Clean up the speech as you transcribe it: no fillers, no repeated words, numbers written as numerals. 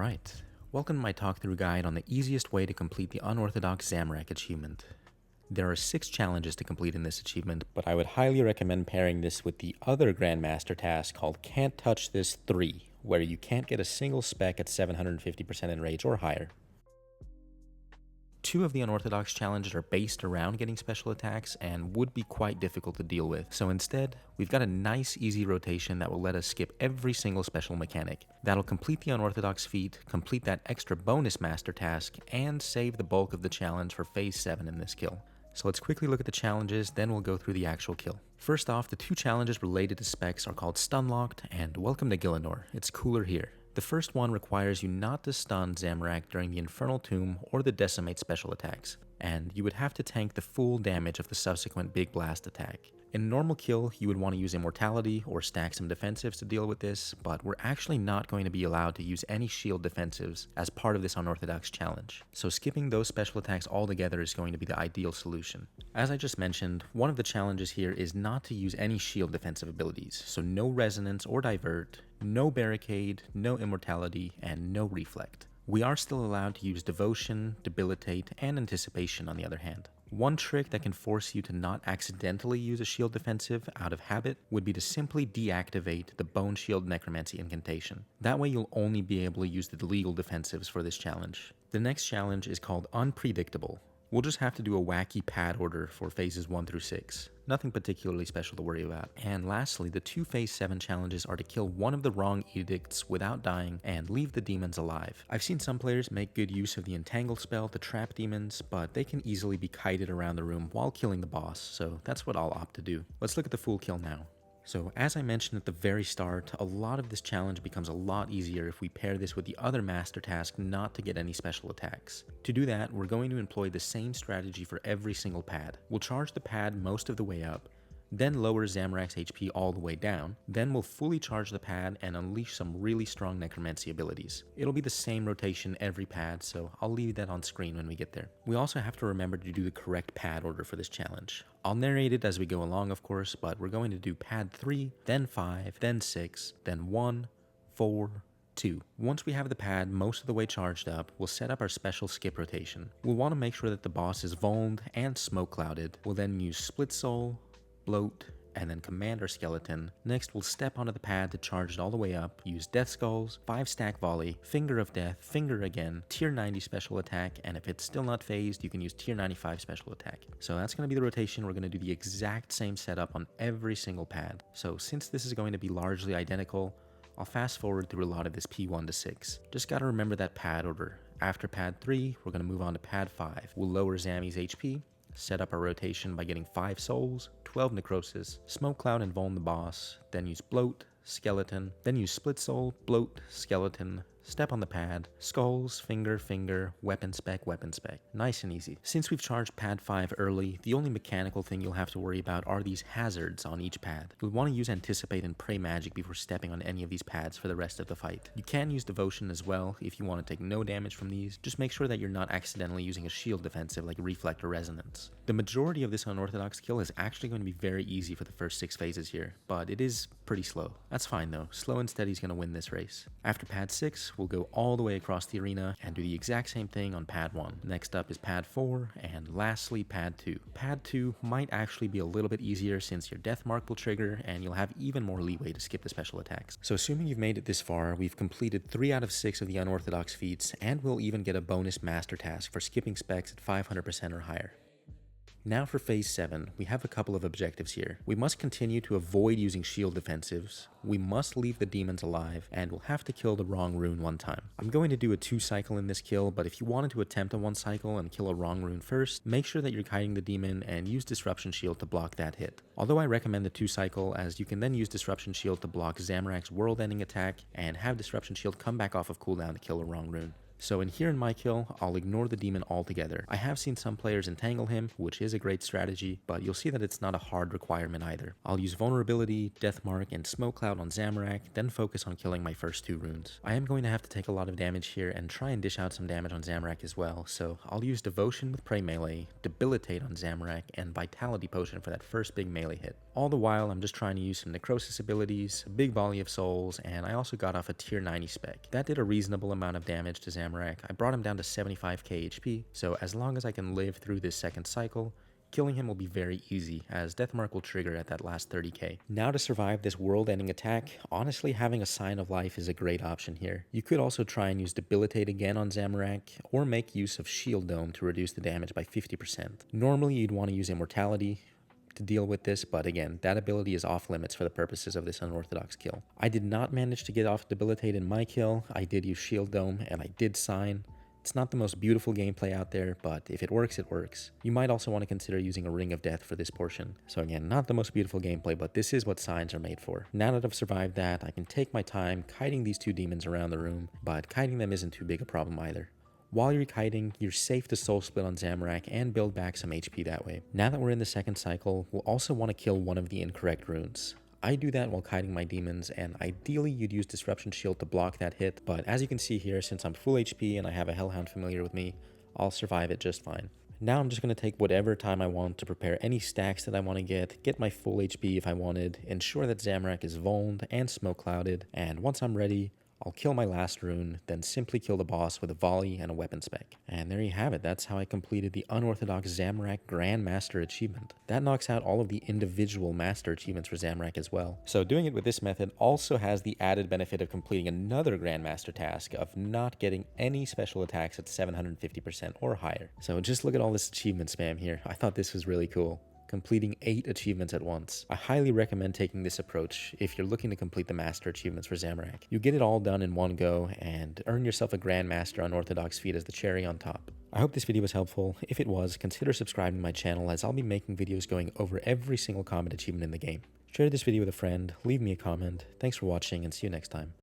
Alright, welcome to my talk-through guide on the easiest way to complete the Unorthodox Zamorak achievement. There are 6 challenges to complete in this achievement, but I would highly recommend pairing this with the other Grandmaster task called Can't Touch This 3, where you can't get a single spec at 750% enrage or higher. 2 of the Unorthodox challenges are based around getting special attacks and would be quite difficult to deal with, so instead, we've got a nice easy rotation that will let us skip every single special mechanic. That'll complete the Unorthodox feat, complete that extra bonus master task, and save the bulk of the challenge for phase 7 in this kill. So let's quickly look at the challenges, then we'll go through the actual kill. First off, the 2 challenges related to specs are called Stunlocked and Welcome to Gillinor. It's cooler here. The first one requires you not to stun Zamorak during the Infernal Tomb or the Decimate special attacks, and you would have to tank the full damage of the subsequent Big Blast attack. In a normal kill, you would want to use Immortality or stack some defensives to deal with this, but we're actually not going to be allowed to use any shield defensives as part of this Unorthodox challenge, so skipping those special attacks altogether is going to be the ideal solution. As I just mentioned, one of the challenges here is not to use any shield defensive abilities, so no Resonance or Divert, no Barricade, no Immortality, and no Reflect. We are still allowed to use Devotion, Debilitate, and Anticipation on the other hand. One trick that can force you to not accidentally use a shield defensive out of habit would be to simply deactivate the Bone Shield Necromancy incantation. That way you'll only be able to use the legal defensives for this challenge. The next challenge is called Unpredictable. We'll just have to do a wacky pad order for phases 1 through 6. Nothing particularly special to worry about. And lastly, the 2 phase 7 challenges are to kill one of the wrong edicts without dying and leave the demons alive. I've seen some players make good use of the Entangle spell to trap demons, but they can easily be kited around the room while killing the boss, so that's what I'll opt to do. Let's look at the full kill now. So as I mentioned at the very start, a lot of this challenge becomes a lot easier if we pair this with the other master task not to get any special attacks. To do that, we're going to employ the same strategy for every single pad. We'll charge the pad most of the way up, then lower Zamorak's HP all the way down, then we'll fully charge the pad and unleash some really strong necromancy abilities. It'll be the same rotation every pad, so I'll leave that on screen when we get there. We also have to remember to do the correct pad order for this challenge. I'll narrate it as we go along of course, but we're going to do pad 3, then 5, then 6, then 1, 4, 2. Once we have the pad most of the way charged up, we'll set up our special skip rotation. We'll want to make sure that the boss is vulned and smoke clouded. We'll then use Split Soul, Bloat, and then Commander Skeleton. Next, we'll step onto the pad to charge it all the way up, use Death Skulls, 5-stack Volley, Finger of Death, Finger again, Tier 90 special attack, and if it's still not phased, you can use Tier 95 special attack. So that's going to be the rotation. We're going to do the exact same setup on every single pad. So since this is going to be largely identical, I'll fast forward through a lot of this P1 to 6. Just gotta remember that pad order. After pad 3, we're gonna move on to pad 5. We'll lower Zammy's HP, set up our rotation by getting 5 souls, 12 necrosis, smoke cloud and vuln the boss, then use bloat, skeleton, then use split soul, bloat, skeleton, step on the pad, skulls, finger, weapon spec. Nice and easy. Since we've charged pad 5 early, the only mechanical thing you'll have to worry about are these hazards on each pad. You'll want to use Anticipate and Pray Magic before stepping on any of these pads for the rest of the fight. You can use Devotion as well if you want to take no damage from these. Just make sure that you're not accidentally using a shield defensive like Reflect or Resonance. The majority of this Unorthodox kill is actually going to be very easy for the first 6 phases here, but it is pretty slow. That's fine though, slow and steady is going to win this race. After pad 6, we'll go all the way across the arena and do the exact same thing on pad 1. Next up is pad 4, and lastly pad 2. Pad 2 might actually be a little bit easier since your death mark will trigger and you'll have even more leeway to skip the special attacks. So assuming you've made it this far, we've completed 3 out of 6 of the Unorthodox feats, and we'll even get a bonus master task for skipping specs at 500% or higher. Now for phase 7, we have a couple of objectives here. We must continue to avoid using shield defensives, we must leave the demons alive, and we'll have to kill the wrong rune one time. I'm going to do a 2 cycle in this kill, but if you wanted to attempt a 1 cycle and kill a wrong rune first, make sure that you're kiting the demon and use Disruption Shield to block that hit. Although I recommend the 2 cycle, as you can then use Disruption Shield to block Zamorak's world-ending attack and have Disruption Shield come back off of cooldown to kill a wrong rune. So here in my kill, I'll ignore the demon altogether. I have seen some players entangle him, which is a great strategy, but you'll see that it's not a hard requirement either. I'll use Vulnerability, Deathmark, and Smoke Cloud on Zamorak, then focus on killing my first 2 runes. I am going to have to take a lot of damage here and try and dish out some damage on Zamorak as well, so I'll use Devotion with Prey melee, Debilitate on Zamorak, and Vitality Potion for that first big melee hit. All the while, I'm just trying to use some Necrosis abilities, a big volley of souls, and I also got off a tier 90 spec. That did a reasonable amount of damage to Zamorak. I brought him down to 75k HP, so as long as I can live through this second cycle, killing him will be very easy, as Deathmark will trigger at that last 30k. Now to survive this world-ending attack, honestly having a Sign of Life is a great option here. You could also try and use Debilitate again on Zamorak, or make use of Shield Dome to reduce the damage by 50%. Normally you'd want to use Immortality to deal with this, but again, that ability is off limits for the purposes of this unorthodox kill. I did not manage to get off Debilitate in my kill. I did use Shield Dome, and I did Sign. It's not the most beautiful gameplay out there, but if it works, it works. You might also want to consider using a Ring of Death for this portion. So again, not the most beautiful gameplay, but this is what signs are made for. Now that I've survived that, I can take my time kiting these 2 demons around the room, but kiting them isn't too big a problem either. While you're kiting, you're safe to soul split on Zamorak and build back some HP that way. Now that we're in the second cycle, we'll also want to kill one of the incorrect runes. I do that while kiting my demons, and ideally you'd use Disruption Shield to block that hit, but as you can see here, since I'm full HP and I have a Hellhound familiar with me, I'll survive it just fine. Now I'm just going to take whatever time I want to prepare any stacks that I want to get my full HP if I wanted, ensure that Zamorak is vulned and smoke clouded, and once I'm ready, I'll kill my last rune, then simply kill the boss with a volley and a weapon spec. And there you have it, that's how I completed the Unorthodox Zamorak Grandmaster achievement. That knocks out all of the individual master achievements for Zamorak as well. So doing it with this method also has the added benefit of completing another Grandmaster task of not getting any special attacks at 750% or higher. So just look at all this achievement spam here. I thought this was really cool. Completing 8 achievements at once. I highly recommend taking this approach if you're looking to complete the master achievements for Zamorak. You get it all done in one go and earn yourself a Grandmaster Unorthodox feat as the cherry on top. I hope this video was helpful. If it was, consider subscribing to my channel as I'll be making videos going over every single combat achievement in the game. Share this video with a friend, leave me a comment. Thanks for watching and see you next time.